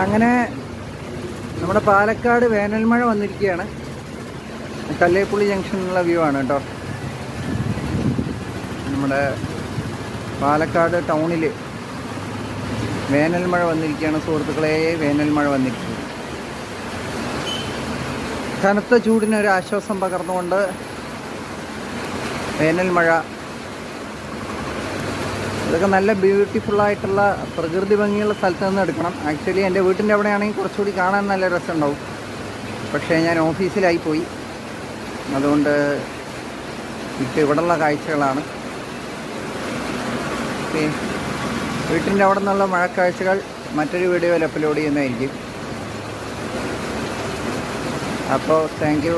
അങ്ങനെ നമ്മുടെ പാലക്കാട് വേനൽ മഴ വന്നിരിക്കുകയാണ്. കല്ലേപ്പുള്ളി ജംഗ്ഷനിലുള്ള വ്യൂ ആണ് കേട്ടോ. നമ്മുടെ പാലക്കാട് ടൗണിൽ വേനൽ മഴ വന്നിരിക്കുകയാണ് സുഹൃത്തുക്കളെ. വേനൽ മഴ വന്നിരിക്കുകയാണ്. കനത്ത ചൂടിനൊരു ആശ്വാസം പകർന്നുകൊണ്ട് വേനൽ മഴ. ഇതൊക്കെ നല്ല ബ്യൂട്ടിഫുള്ളായിട്ടുള്ള പ്രകൃതി ഭംഗിയുള്ള സ്ഥലത്ത് നിന്ന് എടുക്കണം. ആക്ച്വലി എൻ്റെ വീട്ടിൻ്റെ അവിടെ ആണെങ്കിൽ കുറച്ചുകൂടി കാണാൻ നല്ല രസമുണ്ടാവും. പക്ഷേ ഞാൻ ഓഫീസിലായി പോയി, അതുകൊണ്ട് ഇപ്പോൾ ഇവിടെയുള്ള കാഴ്ചകളാണ്. ഓക്കെ, വീട്ടിൻ്റെ അവിടെ നിന്നുള്ള മഴക്കാഴ്ചകൾ മറ്റൊരു വീഡിയോയിൽ അപ്ലോഡ് ചെയ്യുന്നതായിരിക്കും. അപ്പോൾ താങ്ക് യു.